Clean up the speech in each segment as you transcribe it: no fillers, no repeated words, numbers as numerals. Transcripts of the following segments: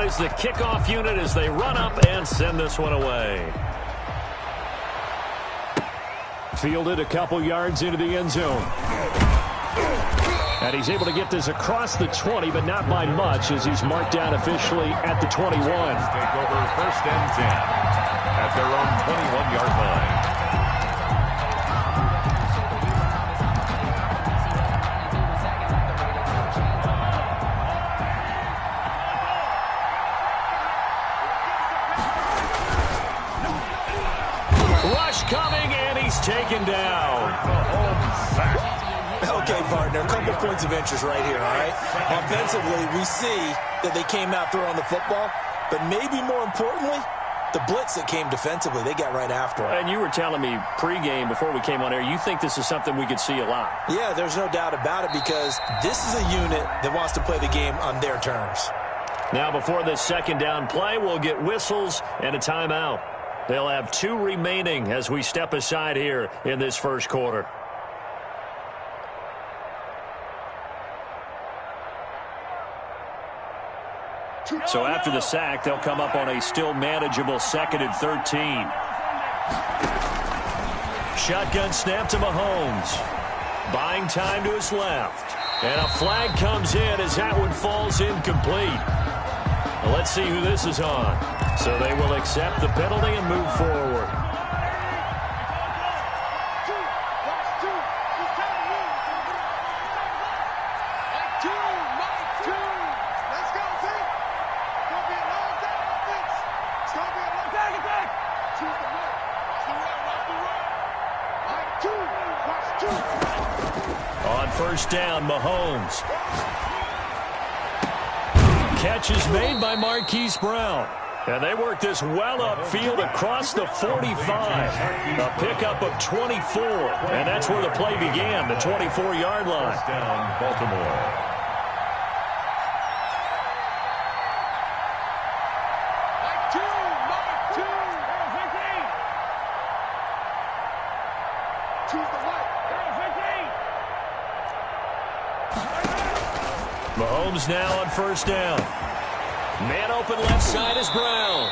is the kickoff unit as they run up and send this one away. Fielded a couple yards into the end zone. And he's able to get this across the 20, but not by much as he's marked down officially at the 21. Take over 1st and 10 at their own 21-yard line. Rush coming, and he's taken down. Okay, partner, a couple points of interest right here, all right? Offensively, we see that they came out throwing the football, but maybe more importantly, the blitz that came defensively, they got right after it. And you were telling me pregame before we came on air, you think this is something we could see a lot. Yeah, there's no doubt about it because this is a unit that wants to play the game on their terms. Now before this second down play, we'll get whistles and a timeout. They'll have 2 remaining as we step aside here in this first quarter. So after the sack, they'll come up on a still manageable 2nd and 13. Shotgun snap to Mahomes. Buying time to his left. And a flag comes in as that one falls incomplete. Well, let's see who this is on. So they will accept the penalty and move forward. On 1st down, Mahomes. Catch is made by Marquise Brown. And they work this well upfield across the 45. A pickup of 24. And that's where the play began, the 24-yard line. Down, Baltimore. Mahomes now on 1st down. Man open left side is Brown.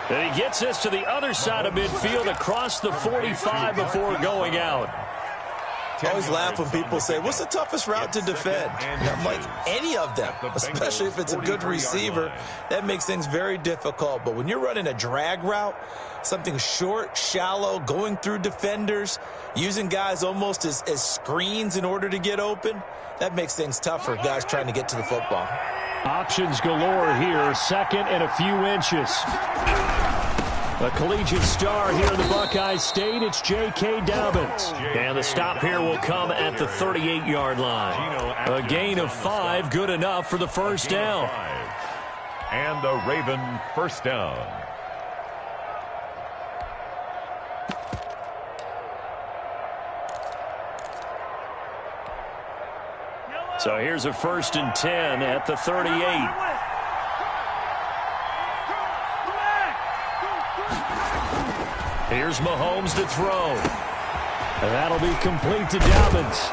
And he gets this to the other side of midfield across the 45 before going out. I always laugh when people say, what's the toughest route to defend? And I'm like, any of them, especially if it's a good receiver. That makes things very difficult. But when you're running a drag route, something short, shallow, going through defenders, using guys almost as screens in order to get open, that makes things tough for guys trying to get to the football. Options galore here, 2nd and a few inches. A collegiate star here in the Buckeye State, it's J.K. Dobbins. And the stop here will come at the 38-yard line. A gain of 5, good enough for the 1st down. And the Raven 1st down. So here's a 1st and 10 at the 38. Here's Mahomes to throw. And that'll be complete to Dobbins.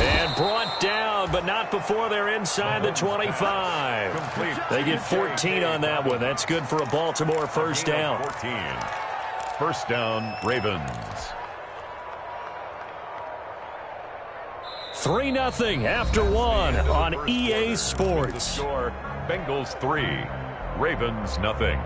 And brought down, but not before they're inside the 25. They get 14 on that one. That's good for a Baltimore 1st down. 14. 1st down, Ravens. 3-0 after 1 on EA Sports. Score, Bengals 3, Ravens 0.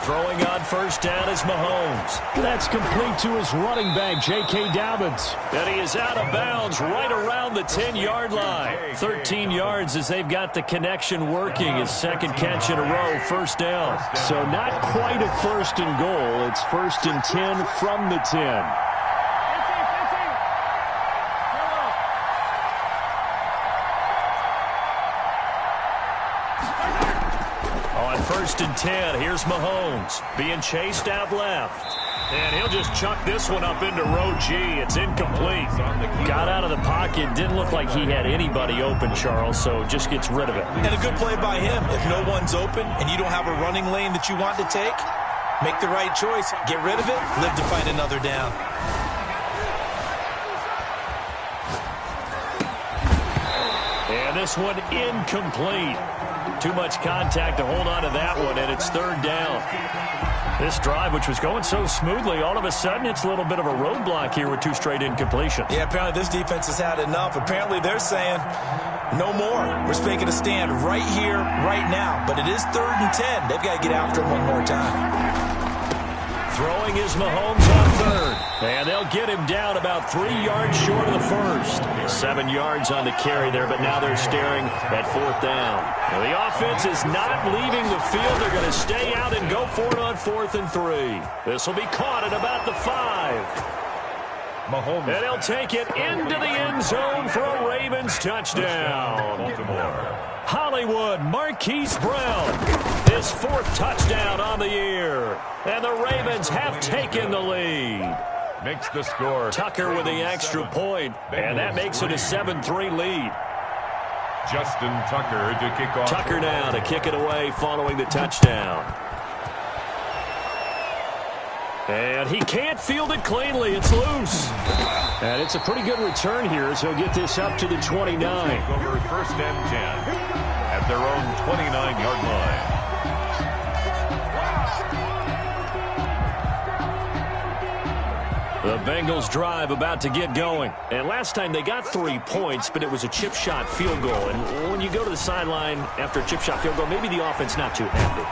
Throwing on 1st down is Mahomes. That's complete to his running back, J.K. Dobbins. And he is out of bounds right around the 10-yard line. 13 yards as they've got the connection working. His 2nd catch in a row, 1st down. So not quite a 1st and goal. It's 1st and 10 from the 10. On 1st and 10, here's Mahomes being chased out left. And he'll just chuck this one up into row G. It's incomplete. Got out of the pocket. Didn't look like he had anybody open, Charles, so just gets rid of it. And a good play by him. If no one's open and you don't have a running lane that you want to take, make the right choice. Get rid of it. Live to find another down. And this one incomplete. Too much contact to hold on to that one, and it's third down. This drive, which was going so smoothly, all of a sudden it's a little bit of a roadblock here with 2 straight incompletions. Yeah, apparently this defense has had enough. Apparently they're saying, no more. We're making a stand right here, right now. But it is 3rd and 10. They've got to get after him one more time. Throwing is Mahomes on 3rd. And they'll get him down about 3 yards short of the first. 7 yards on the carry there, but now they're staring at 4th down. Now the offense is not leaving the field. They're going to stay out and go for it on 4th and 3. This will be caught at about the 5. Mahomes. And he'll take it into the end zone for a Ravens touchdown. Hollywood Marquise Brown, his 4th touchdown on the year. And the Ravens have taken the lead. Makes the score. Tucker with the extra point, and that makes it a 7-3 lead. Justin Tucker to kick off. Tucker now to kick it away following the touchdown. And he can't field it cleanly. It's loose. And it's a pretty good return here as he'll get this up to the 29. Over 1st and 10 at their own 29-yard line. The Bengals drive about to get going. And last time they got 3 points, but it was a chip shot field goal. And when you go to the sideline after a chip shot field goal, maybe the offense not too happy.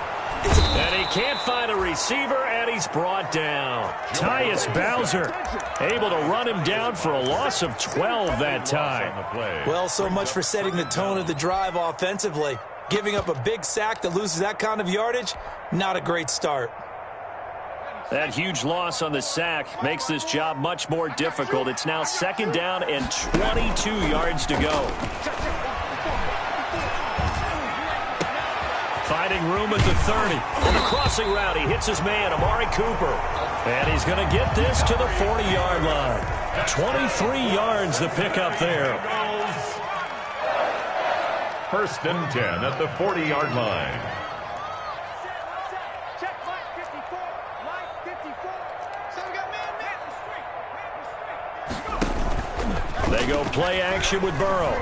And he can't find a receiver, and he's brought down. Tyus Bowser able to run him down for a loss of 12 that time. Well, so much for setting the tone of the drive offensively. Giving up a big sack that loses that kind of yardage, not a great start. That huge loss on the sack makes this job much more difficult. It's now 2nd down and 22 yards to go. Finding room at the 30. On the crossing route, he hits his man, Amari Cooper. And he's going to get this to the 40-yard line. 23 yards the pickup there. 1st and 10 at the 40-yard line. They go play action with Burrow.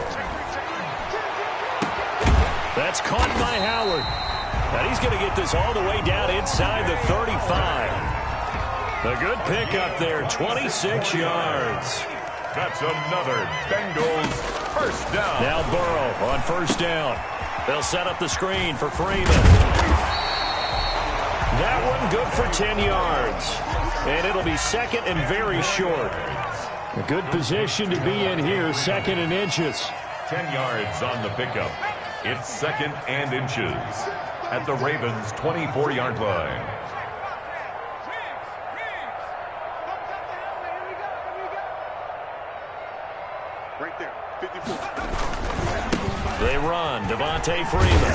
That's caught by Howard. And he's going to get this all the way down inside the 35. A good pickup there, 26 yards. That's another Bengals 1st down. Now Burrow on 1st down. They'll set up the screen for Freeman. That one good for 10 yards. And it'll be 2nd and very short. A good position to be in here, 2nd and inches. 10 yards on the pickup. It's 2nd and inches at the Ravens' 24-yard line. Right there, 54. They run, Devontae Freeman.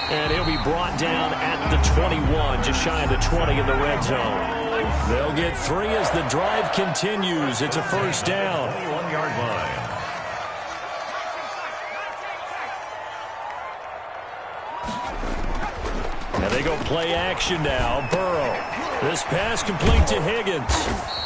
And he'll be brought down at the 21, just shy of the 20 in the red zone. They'll get 3 as the drive continues. It's a 1st down. 21-yard line. And they go play action now. Burrow. This pass complete to Higgins.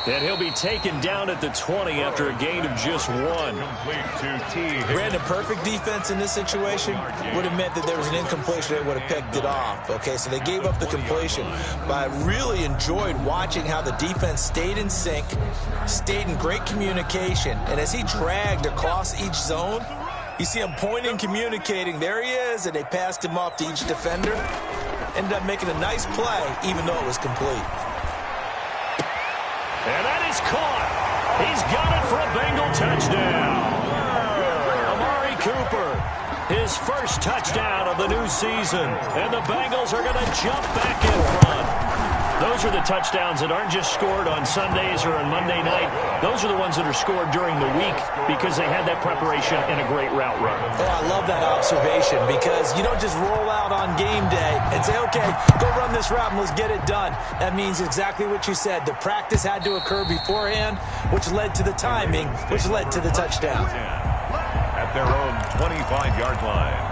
And he'll be taken down at the 20 after a gain of just 1. Complete to T. Brandon, perfect defense in this situation would have meant that there was an incompletion. They would have picked it off. Okay, so they gave up the completion. But I really enjoyed watching how the defense stayed in sync, stayed in great communication. And as he dragged across each zone, you see him pointing, communicating. There he is, and they passed him off to each defender. Ended up making a nice play, even though it was complete. And that is caught. He's got it for a Bengal touchdown. Amari Cooper, his 1st touchdown of the new season. And the Bengals are going to jump back in front. Those are the touchdowns that aren't just scored on Sundays or on Monday night. Those are the ones that are scored during the week because they had that preparation and a great route run. Oh, I love that observation because you don't just roll out on game day and say, okay, go run this route and let's get it done. That means exactly what you said. The practice had to occur beforehand, which led to the timing, which led to the touchdown. At their own 25-yard line.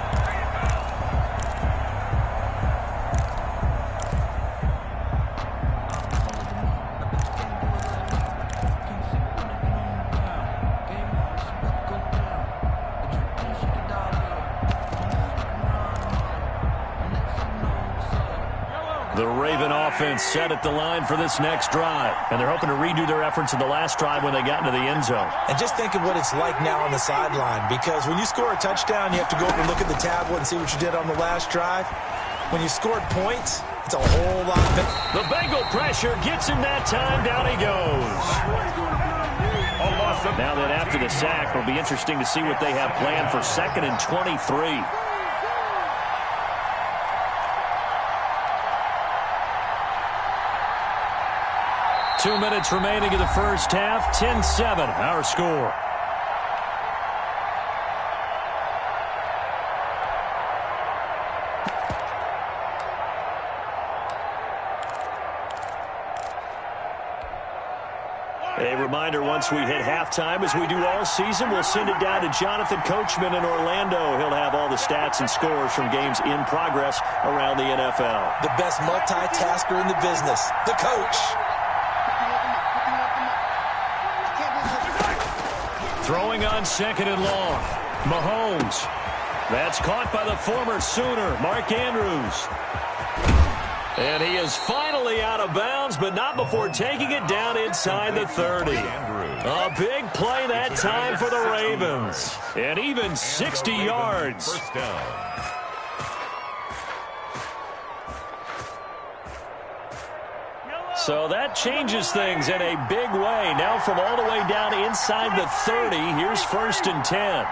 The Raven offense set at the line for this next drive, and they're hoping to redo their efforts in the last drive when they got into the end zone. And just think of what it's like now on the sideline, because when you score a touchdown, you have to go over and look at the tablet and see what you did on the last drive. When you scored points, it's a whole lot of it. The Bengal pressure gets him that time. Down he goes. Now that after the sack, it'll be interesting to see what they have planned for 2nd and 23. Two minutes remaining in the first half. 10-7, our score. A reminder, once we hit halftime, as we do all season, we'll send it down to Jonathan Coachman in Orlando. He'll have all the stats and scores from games in progress around the NFL. The best multitasker in the business, the coach. Throwing on 2nd and long. Mahomes. That's caught by the former Sooner, Mark Andrews. And he is finally out of bounds, but not before taking it down inside the 30. A big play that time for the Ravens. And even 60 yards. First down. So that changes things in a big way. Now from all the way down inside the 30, here's 1st and 10.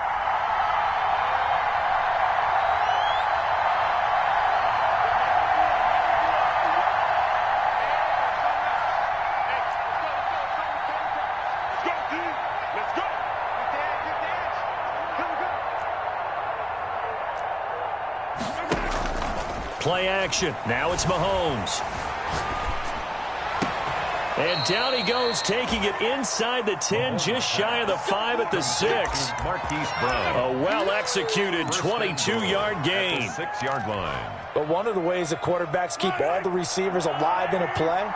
Play action. Now it's Mahomes. And down he goes, taking it inside the 10, just shy of the 5 at the 6. Marquise Brown. A well-executed 22-yard gain. 6-yard line. But one of the ways the quarterbacks keep all the receivers alive in a play,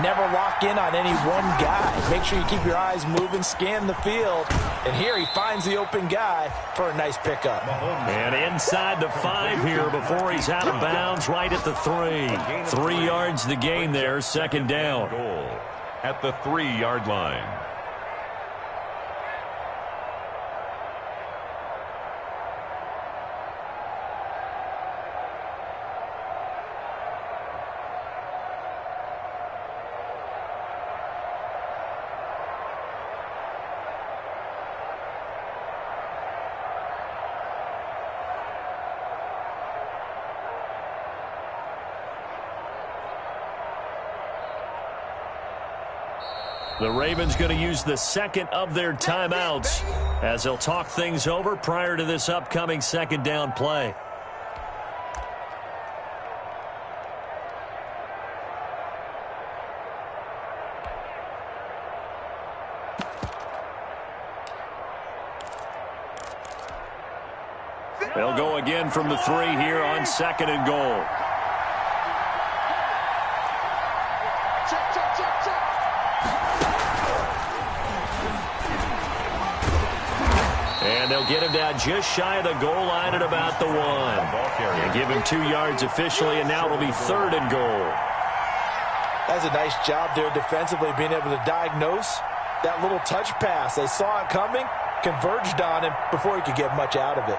never lock in on any one guy. Make sure you keep your eyes moving, scan the field. And here he finds the open guy for a nice pickup. And inside the 5 here before he's out of bounds, right at the 3. 3 yards the gain there, 2nd down. Goal at the 3-yard line. The Ravens going to use the 2nd of their timeouts as they'll talk things over prior to this upcoming 2nd down play. They'll go again from the 3 here on 2nd and goal. And they'll get him down just shy of the goal line at about the 1. And give him 2 yards officially, and now it'll be 3rd and goal. That's a nice job there defensively, being able to diagnose that little touch pass. They saw it coming, converged on him before he could get much out of it.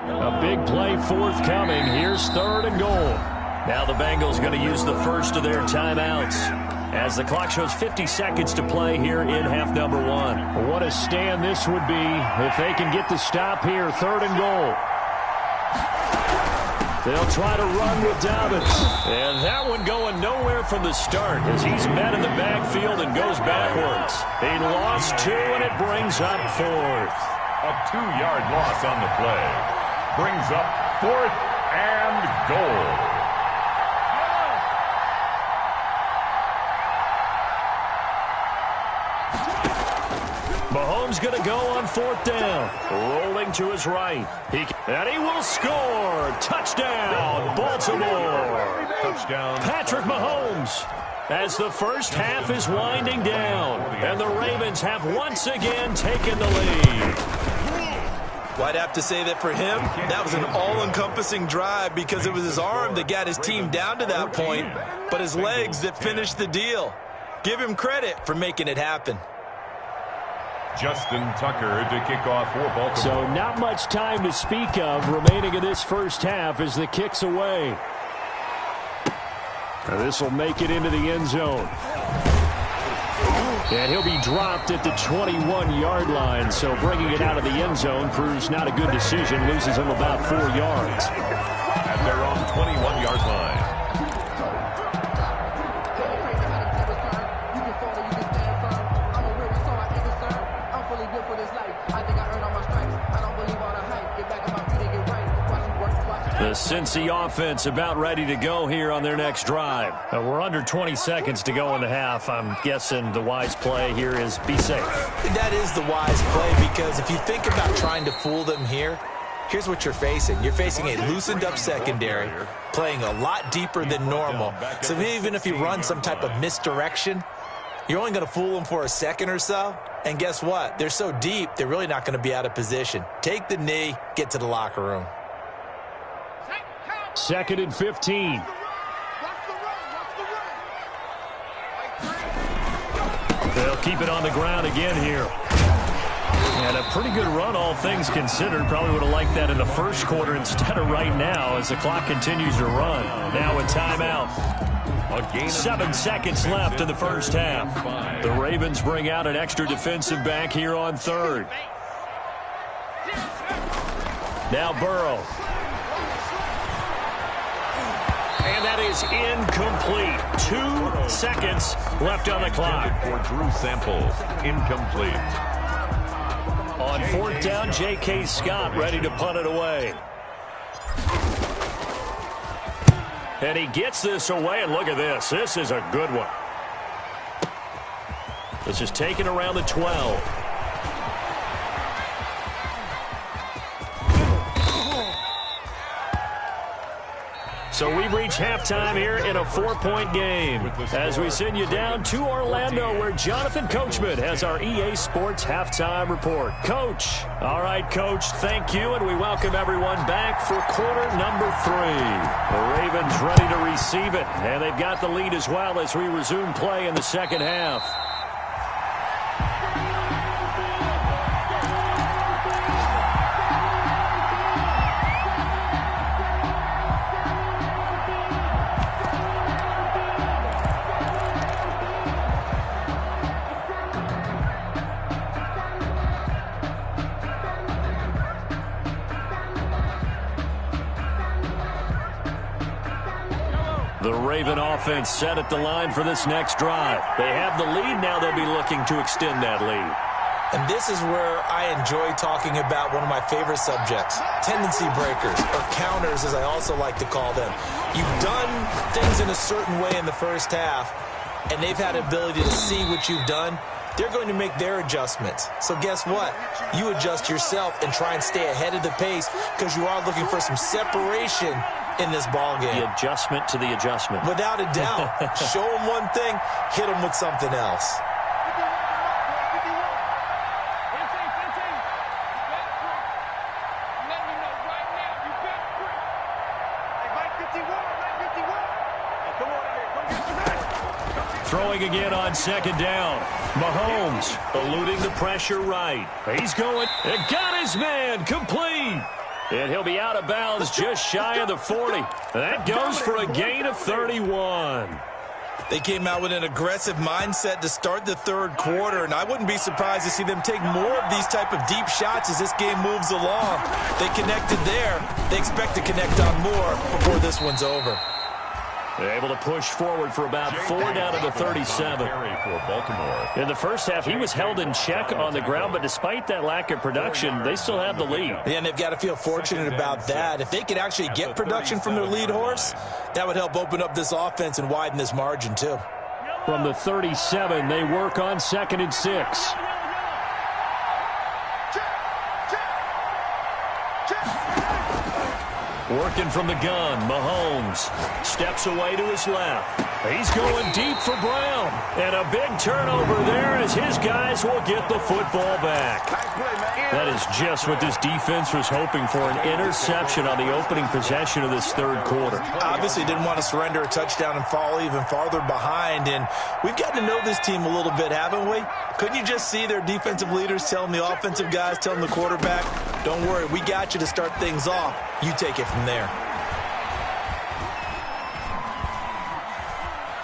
A big play forthcoming. Here's 3rd and goal. Now the Bengals going to use the first of their timeouts. as the clock shows 50 seconds to play here in half number one. What a stand this would be if they can get the stop here. 3rd and goal. They'll try to run with Dobbins. And that one going nowhere from the start as he's met in the backfield and goes backwards. He lost 2, and it brings up 4th. A 2-yard loss on the play. Brings up 4th and goal. Mahomes going to go on 4th down. Rolling to his right. And he will score. Touchdown, Baltimore. Touchdown. Patrick Mahomes. As the first half is winding down. And the Ravens have once again taken the lead. Well, I'd have to say that for him, that was an all-encompassing drive because it was his arm that got his team down to that point, but his legs that finished the deal. Give him credit for making it happen. Justin Tucker to kick off for Baltimore. So not much time to speak of remaining in this first half as the kick's away. This will make it into the end zone. And he'll be dropped at the 21-yard line, so bringing it out of the end zone proves not a good decision. Loses him about 4 yards. At their own 21-yard line. The Cincy offense about ready to go here on their next drive. We're under 20 seconds to go in the half. I'm guessing the wise play here is be safe. That is the wise play because if you think about trying to fool them here, here's what you're facing. You're facing a loosened up secondary, playing a lot deeper than normal. So even if you run some type of misdirection, you're only going to fool them for a second or so. And guess what? They're so deep, they're really not going to be out of position. Take the knee, get to the locker room. 2nd and 15. They'll keep it on the ground again here. And a pretty good run, all things considered. Probably would have liked that in the first quarter instead of right now as the clock continues to run. Now a timeout. 7 seconds left in the first half. The Ravens bring out an extra defensive back here on 3rd. Now Burrow. And that is incomplete. 2 seconds left on the clock. For Drew Sample, incomplete. On 4th down, J.K. Scott ready to punt it away. And he gets this away, and look at this. This is a good one. This is taken around the 12. So we've reached halftime here in a 4-point game as we send you down to Orlando where Jonathan Coachman has our EA Sports Halftime Report. Coach. All right, Coach, thank you, and we welcome everyone back for quarter number 3. The Ravens ready to receive it, and they've got the lead as well as we resume play in the second half. The Raven offense set at the line for this next drive. They have the lead now. They'll be looking to extend that lead. And this is where I enjoy talking about one of my favorite subjects, tendency breakers, or counters as I also like to call them. You've done things in a certain way in the first half, and they've had the ability to see what you've done. They're going to make their adjustments. So guess what? You adjust yourself and try and stay ahead of the pace because you are looking for some separation in this ball game. The adjustment to the adjustment. Without a doubt. Show them one thing, hit them with something else. Throwing again on 2nd down. Mahomes eluding the pressure right. He's going. It got his man complete. And he'll be out of bounds just shy of the 40. That goes for a gain of 31. They came out with an aggressive mindset to start the third quarter, and I wouldn't be surprised to see them take more of these type of deep shots as this game moves along. They connected there. They expect to connect on more before this one's over. They're able to push forward for about 4 down to the 37. In the first half, he was held in check on the ground, but despite that lack of production, they still have the lead. Yeah, and they've got to feel fortunate about that. If they could actually get production from their lead horse, that would help open up this offense and widen this margin too. From the 37, they work on 2nd and 6. Working from the gun, Mahomes steps away to his left. He's going deep for Brown. And a big turnover there as his guys will get the football back. That is just what this defense was hoping for, an interception on the opening possession of this third quarter. Obviously didn't want to surrender a touchdown and fall even farther behind. And we've gotten to know this team a little bit, haven't we? Couldn't you just see their defensive leaders telling the offensive guys, telling the quarterback, don't worry, we got you to start things off. You take it from there.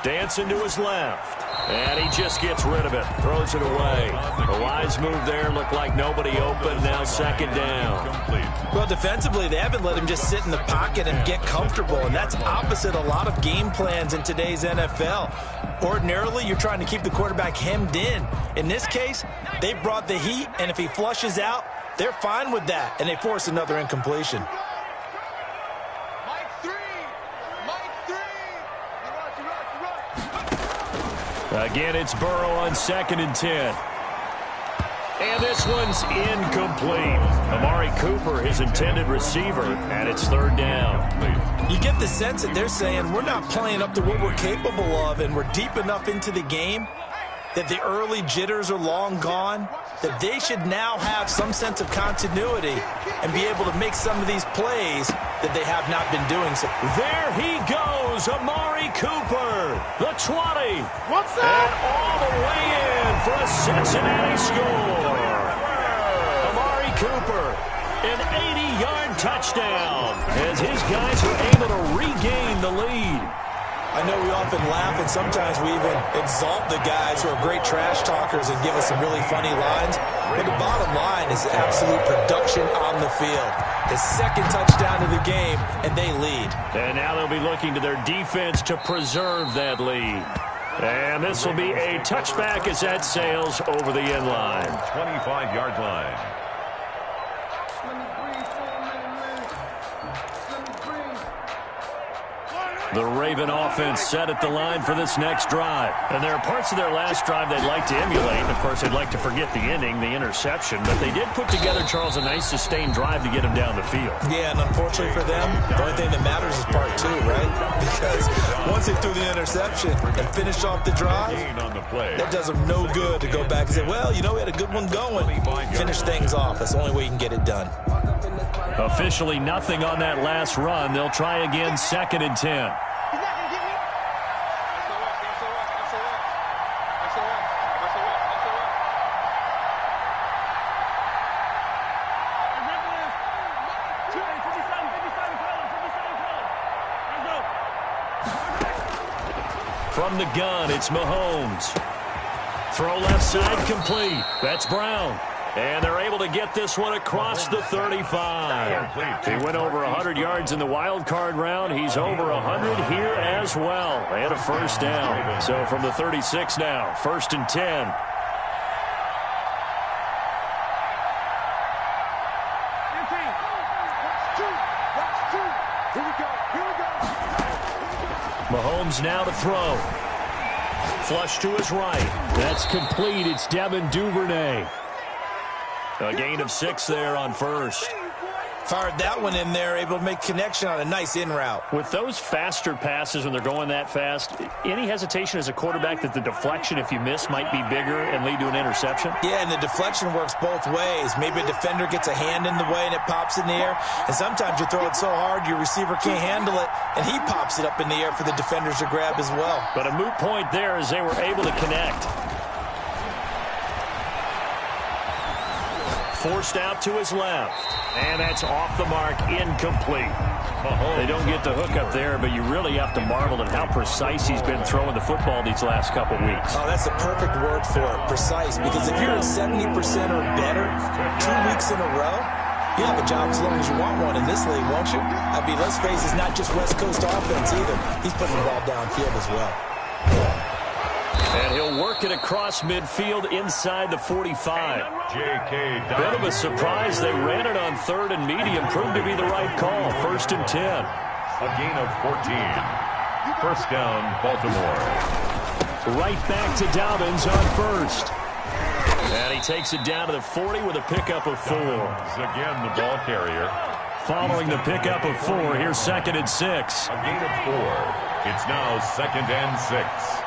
Dancing to his left. And he just gets rid of it. Throws it away. A wise move there. Looked like nobody open. Now 2nd down. Well, defensively, they haven't let him just sit in the pocket and get comfortable. And that's opposite a lot of game plans in today's NFL. Ordinarily, you're trying to keep the quarterback hemmed in. In this case, they brought the heat. And if he flushes out, they're fine with that. And they force another incompletion. Again, it's Burrow on 2nd and 10. And this one's incomplete. Amari Cooper, his intended receiver, and it's 3rd down. You get the sense that they're saying we're not playing up to what we're capable of, and we're deep enough into the game that the early jitters are long gone, that they should now have some sense of continuity and be able to make some of these plays that they have not been doing. So there he goes, Amari Cooper, the 20. What's that? And all the way in for a Cincinnati score. Amari Cooper, an 80-yard touchdown as his guys are able to regain the lead. I know we often laugh, and sometimes we even exalt the guys who are great trash talkers and give us some really funny lines. But the bottom line is absolute production on the field. His 2nd touchdown of the game, and they lead. And now they'll be looking to their defense to preserve that lead. And this will be a touchback as that sails over the end line. 25-yard line. The Raven offense set at the line for this next drive. And there are parts of their last drive they'd like to emulate. Of course, they'd like to forget the ending, the interception. But they did put together, Charles, a nice sustained drive to get him down the field. Yeah, and unfortunately for them, the only thing that matters is part 2, right? Because once they threw the interception and finished off the drive, that does them no good to go back and say, well, you know, we had a good one going. Finish things off. That's the only way you can get it done. Officially nothing on that last run. They'll try again, 2nd and 10. From the gun, it's Mahomes. Throw left side complete. That's Brown. And they're able to get this one across the 35. He went over 100 yards in the wild card round. He's over 100 here as well. And a 1st down. So from the 36 now, 1st and 10. Mahomes now to throw. Flush to his right. That's complete. It's Devin Duvernay. A gain of 6 there on 1st. Fired that one in there, able to make connection on a nice in route. With those faster passes when they're going that fast, any hesitation as a quarterback that the deflection, if you miss, might be bigger and lead to an interception? Yeah, and the deflection works both ways. Maybe a defender gets a hand in the way and it pops in the air. And sometimes you throw it so hard your receiver can't handle it, and he pops it up in the air for the defenders to grab as well. But a moot point there as they were able to connect. forced out to his left. And that's off the mark, incomplete. They don't get the hook up there, but you really have to marvel at how precise he's been throwing the football these last couple weeks. Oh, that's the perfect word for it, precise, because if you're at 70% or better 2 weeks in a row, you'll have a job as long as you want one in this league, won't you? I mean, let's face it, it's not just West Coast offense either. He's putting the ball downfield as well. And he'll work it across midfield inside the 45. Bit of a surprise. They ran it on 3rd and medium. Proved to be the right call. 1st and 10. A gain of 14. First down, Baltimore. Right back to Dobbins on 1st. And he takes it down to the 40 with a pickup of 4. Again, the ball carrier. Following the pickup of 4, here's 2nd and 6. A gain of 4. It's now 2nd and 6.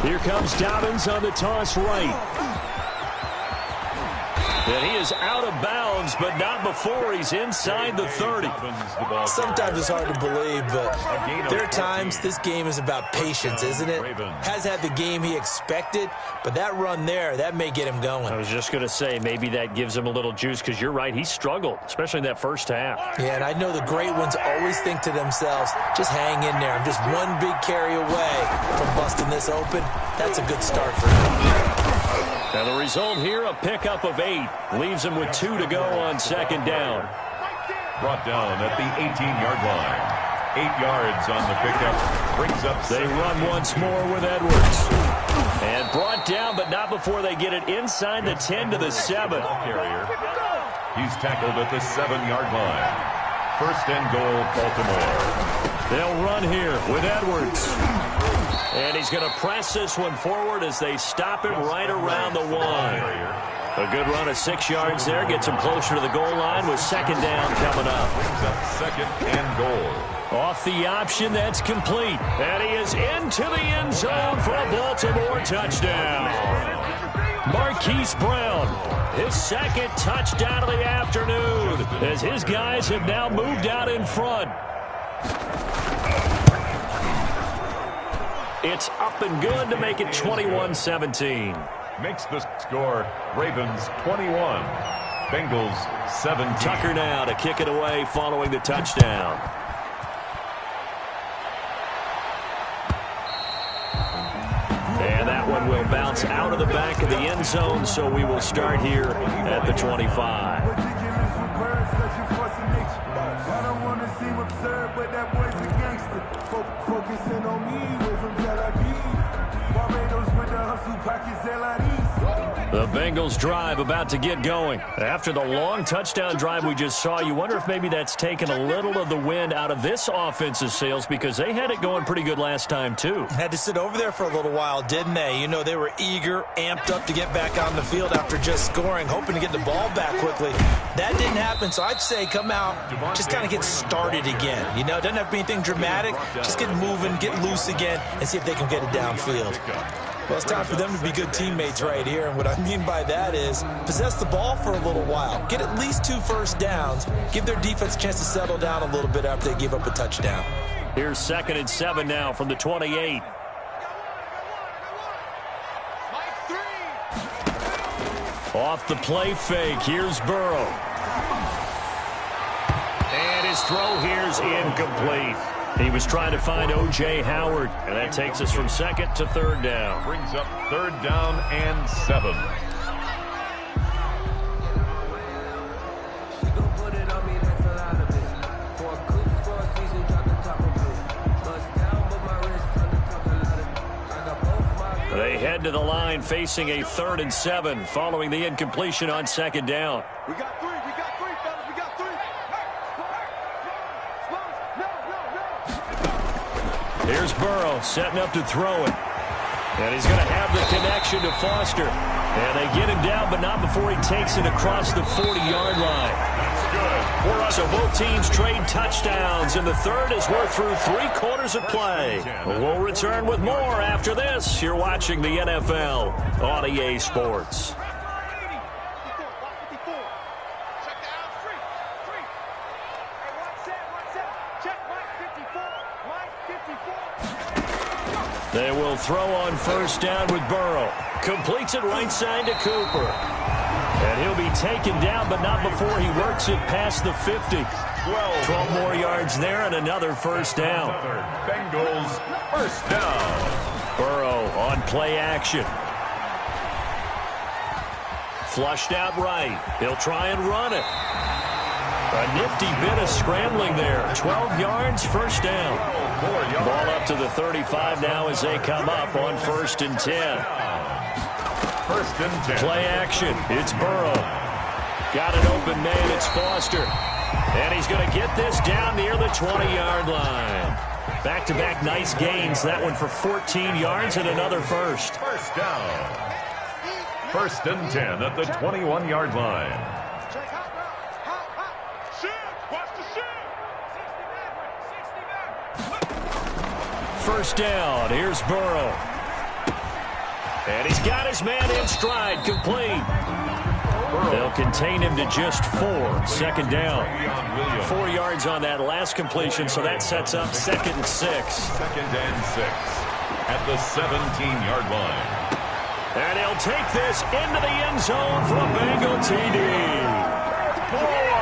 Here comes Dobbins on the toss right. And he is out of bounds, but not before he's inside the 30. Sometimes it's hard to believe, but there are times this game is about patience, isn't it? Has had the game he expected, but that run there, that may get him going. I was just going to say, maybe that gives him a little juice, because you're right, he struggled, especially in that first half. Yeah, and I know the great ones always think to themselves, just hang in there. I'm just one big carry away from busting this open. That's a good start for him. And the result here, a pickup of 8. Leaves him with 2 to go on 2nd down. Brought down at the 18-yard line. 8 yards on the pickup. Brings up. They run once more with Edwards. And brought down, but not before they get it inside the 10 to the 7. Carrier. He's tackled at the 7-yard line. 1st and goal, Baltimore. They'll run here with Edwards. And he's going to press this one forward as they stop him right around the 1. A good run of 6 yards there. Gets him closer to the goal line with 2nd down coming up. Brings up 2nd and goal. Off the option, that's complete. And he is into the end zone for a Baltimore touchdown. Marquise Brown, his 2nd touchdown of the afternoon, as his guys have now moved out in front. It's up and good to make it 21-17. Makes the score Ravens 21, Bengals 17. Tucker now to kick it away following the touchdown. And that one will bounce out of the back of the end zone, so we will start here at the 25. I don't want to seem absurd, but that boy's a gangster. Focusing on me, way from Tel Aviv. Barbados with the hustle pockets, The Bengals drive about to get going. After the long touchdown drive we just saw, you wonder if maybe that's taken a little of the wind out of this offense's sails, because they had it going pretty good last time too. Had to sit over there for a little while, didn't they? You know, they were eager, amped up to get back on the field after just scoring, hoping to get the ball back quickly. That didn't happen, so I'd say come out, just kind of get started again. You know, it doesn't have to be anything dramatic. Just get moving, get loose again, and see if they can get it downfield. Well, it's time for them to be good teammates right here, and what I mean by that is possess the ball for a little while. Get at least 2 first downs. Give their defense a chance to settle down a little bit after they give up a touchdown. Here's 2nd and 7 now from the 28. Off the play fake, here's Burrow. And his throw here's incomplete. He was trying to find O.J. Howard, and that takes us from 2nd to 3rd down. Brings up 3rd down and 7. They head to the line facing a 3rd and 7 following the incompletion on 2nd down. We got 3, fellas, we got 3. Here's Burrow setting up to throw it. And he's going to have the connection to Foster. And they get him down, but not before he takes it across the 40-yard line. That's good. So both teams trade touchdowns, and the third is worth through 3 quarters of play. We'll return with more after this. You're watching the NFL on EA Sports. They will throw on first down with Burrow. Completes it right side to Cooper. And he'll be taken down, but not before he works it past the 50. 12 more yards there and another first down. Bengals first down. Burrow on play action. Flushed out right. He'll try and run it. A nifty bit of scrambling there. 12 yards, first down. Ball up to the 35 now as they come up on 1st and 10. First and 10. Play action. It's Burrow. Got an open man. It's Foster. And he's going to get this down near the 20-yard line. Back-to-back nice gains. That one for 14 yards and another first. First down. 1st and 10 at the 21-yard line. First down. Here's Burrow. And he's got his man in stride. Complete. They'll contain him to just 4. 2nd down. 4 yards on that last completion, so that sets up 2nd and 6. 2nd and 6 at the 17-yard line. And he'll take this into the end zone for a Bengal TD.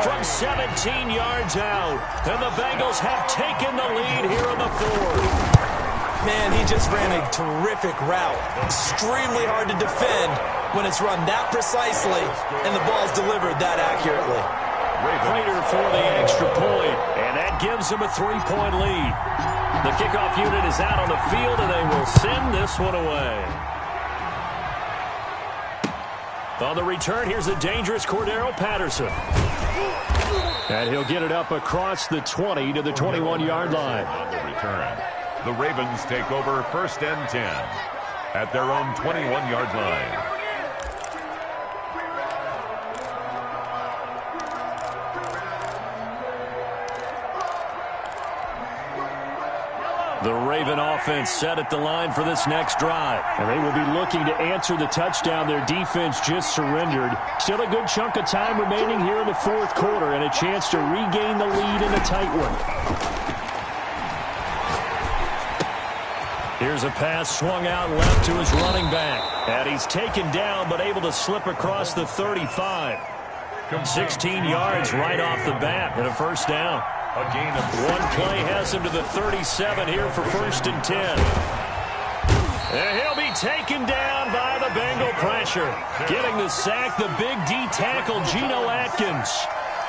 From 17 yards out. And the Bengals have taken the lead here in the 4th. Man, he just ran a terrific route. Extremely hard to defend when it's run that precisely and the ball's delivered that accurately. Prater for the extra point, and that gives him a 3-point lead. The kickoff unit is out on the field, and they will send this one away. On the return, here's the dangerous Cordero Patterson. And he'll get it up across the 20 to the 21-yard line. On the return, the Ravens take over 1st and 10 at their own 21-yard line. The Raven offense set at the line for this next drive. And they will be looking to answer the touchdown their defense just surrendered. Still a good chunk of time remaining here in the 4th quarter and a chance to regain the lead in a tight one. Here's a pass swung out left to his running back. And he's taken down but able to slip across the 35. 16 yards right off the bat and a first down. A gain of one play has him to the 37 here for 1st and 10. And he'll be taken down by the Bengal pressure. Getting the sack, the big D tackle, Geno Atkins.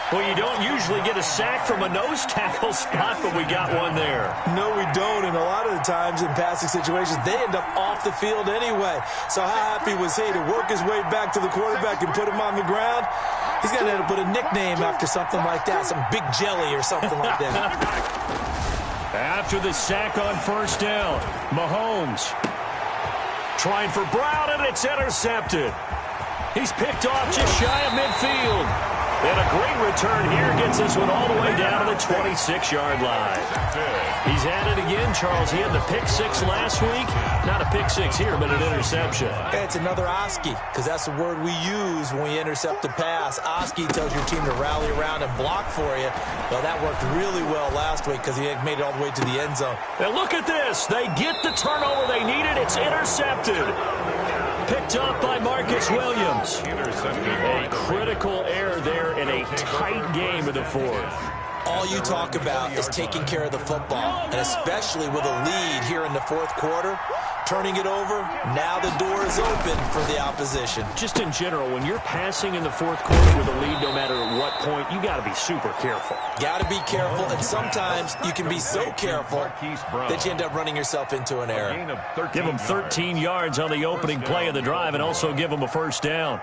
Well, you don't usually get a sack from a nose tackle spot, but we got one there. No, we don't, and a lot of the times in passing situations, they end up off the field anyway. So how happy was he to work his way back to the quarterback and put him on the ground? He's going to end up with a nickname after something like that, some Big Jelly or something like that. After the sack on first down, Mahomes trying for Brown, and it's intercepted. He's picked off just shy of midfield. And a great return here gets this one all the way down to the 26-yard line. He's at it again, Charles. He had the pick 6 last week. Not a pick 6 here, but an interception. It's another Oski, because that's the word we use when we intercept a pass. Oski tells your team to rally around and block for you. Well, that worked really well last week because he had made it all the way to the end zone. And look at this. They get the turnover they needed. It's intercepted. Picked up by Marcus Williams. A critical error there in a tight game in the 4th. All you talk about is taking care of the football, and especially with a lead here in the 4th quarter, turning it over, now the door is open for the opposition. Just in general, when you're passing in the 4th quarter with a lead, no matter at what point, you got to be super careful. Got to be careful, and sometimes you can be so careful that you end up running yourself into an error. Give them 13 yards on the opening play of the drive and also give them a first down.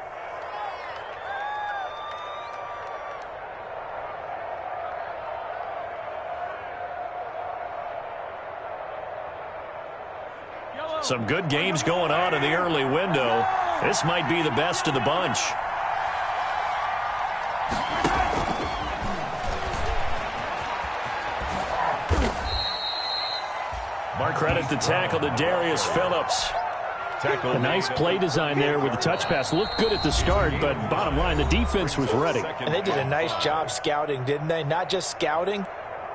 Some good games going on in the early window. This might be the best of the bunch. Credit the tackle to Darius Phillips. A nice play design there with the touch pass. Looked good at the start, but bottom line, the defense was ready. And they did a nice job scouting, didn't they? Not just scouting,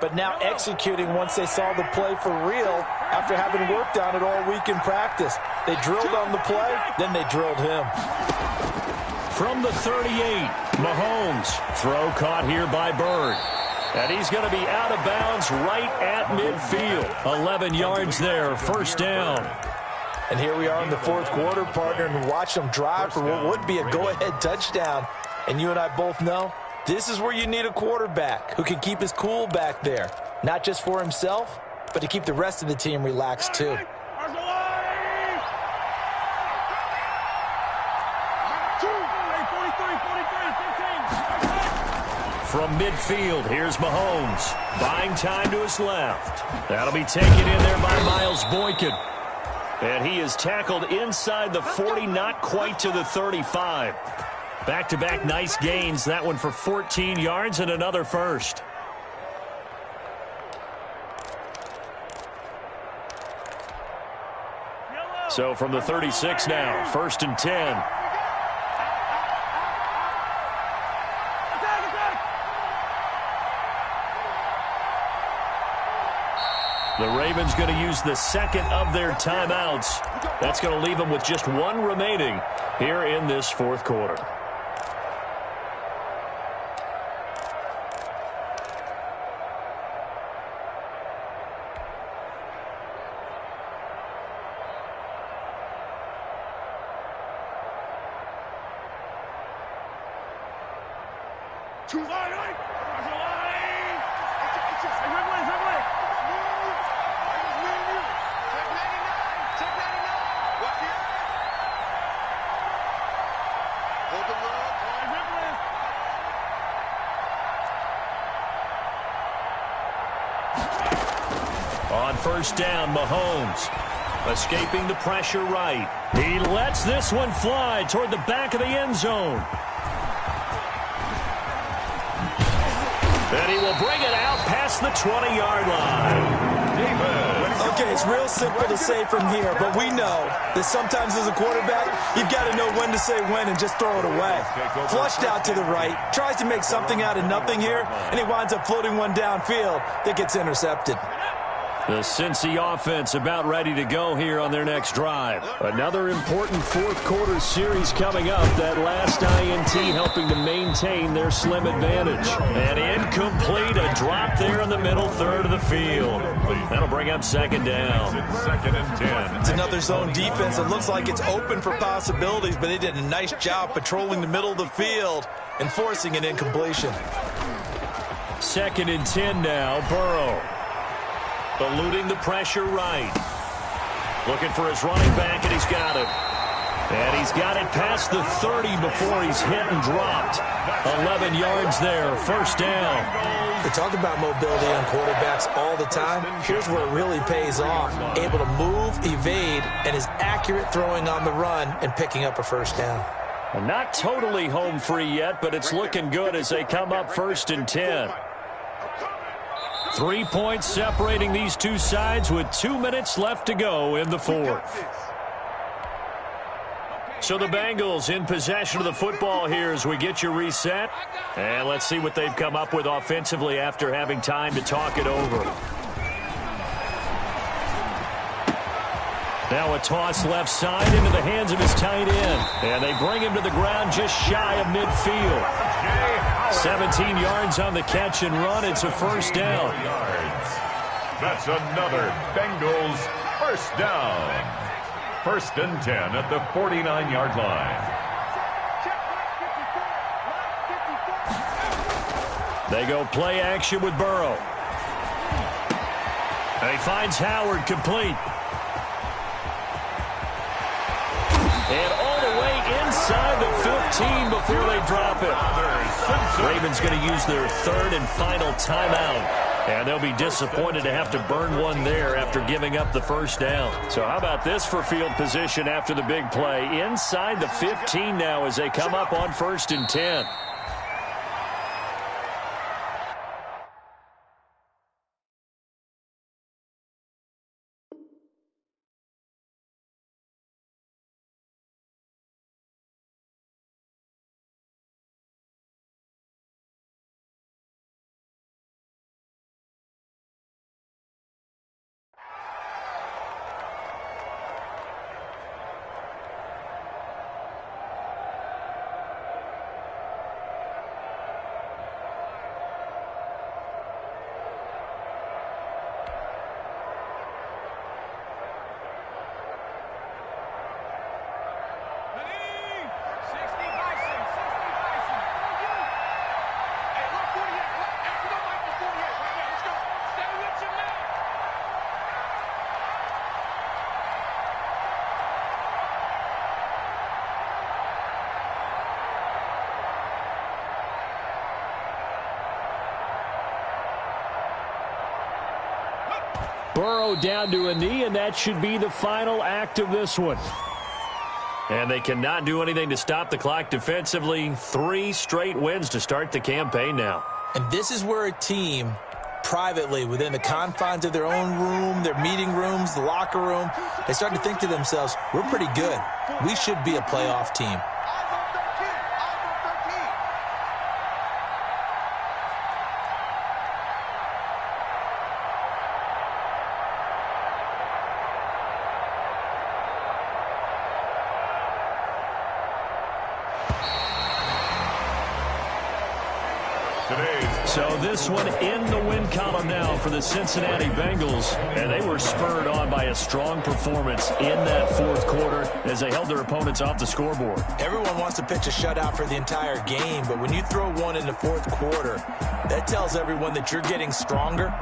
but now executing once they saw the play for real after having worked on it all week in practice. They drilled on the play, then they drilled him. From the 38, Mahomes. Throw caught here by Bird. And he's going to be out of bounds right at midfield. 11 yards there, first down. And here we are in the fourth quarter, partner, and watch them drive for what would be a go-ahead touchdown. And you and I both know this is where you need a quarterback who can keep his cool back there. Not just for himself, but to keep the rest of the team relaxed too. From midfield, here's Mahomes. Buying time to his left. That'll be taken in there by Miles Boykin. And he is tackled inside the 40, not quite to the 35. Back-to-back nice gains. That one for 14 yards and another first. So from the 36 now, first and 10. The Ravens going to use the second of their timeouts. That's going to leave them with just one remaining here in this fourth quarter. On first down, Mahomes escaping the pressure right. He lets this one fly toward the back of the end zone. And he will bring it out past the 20-yard line. Okay, it's real simple to say from here, but we know that sometimes as a quarterback, you've got to know when to say when and just throw it away. Flushed out to the right, tries to make something out of nothing here, and he winds up floating one downfield that gets intercepted. The Cincy offense about ready to go here on their next drive. Another important fourth quarter series coming up. That last INT helping to maintain their slim advantage. And incomplete, a drop there in the middle third of the field. That'll bring up second down. Second and 10. It's another zone defense. It looks like it's open for possibilities, but they did a nice job patrolling the middle of the field and forcing an incompletion. Second and 10 now, Burrow. Eluding the pressure right. Looking for his running back, and he's got it. And he's got it past the 30 before he's hit and dropped. 11 yards there, first down. We talk about mobility on quarterbacks all the time. Here's where it really pays off. Able to move, evade, and is accurate throwing on the run and picking up a first down. And not totally home free yet, but it's looking good as they come up first and 10. 3 points separating these two sides with 2 minutes left to go in the fourth. So the Bengals in possession of the football here as we get you reset. And let's see what they've come up with offensively after having time to talk it over. Now a toss left side into the hands of his tight end. And they bring him to the ground just shy of midfield. 17 yards on the catch and run. It's a first down. That's another Bengals first down. First and 10 at the 49-yard line. They go play action with Burrow. And he finds Howard complete. And all the way inside the 15 before they drop it. Ravens going to use their third and final timeout. And they'll be disappointed to have to burn one there after giving up the first down. So how about this for field position after the big play? Inside the 15 now as they come up on first and 10. Burrow down to a knee, and that should be the final act of this one. And they cannot do anything to stop the clock defensively. 3 straight wins to start the campaign now. And this is where a team, privately, within the confines of their own room, their meeting rooms, the locker room, they start to think to themselves, we're pretty good. We should be a playoff team. So this one in the win column now for the Cincinnati Bengals. And they were spurred on by a strong performance in that fourth quarter as they held their opponents off the scoreboard. Everyone wants to pitch a shutout for the entire game, but when you throw one in the fourth quarter, that tells everyone that you're getting stronger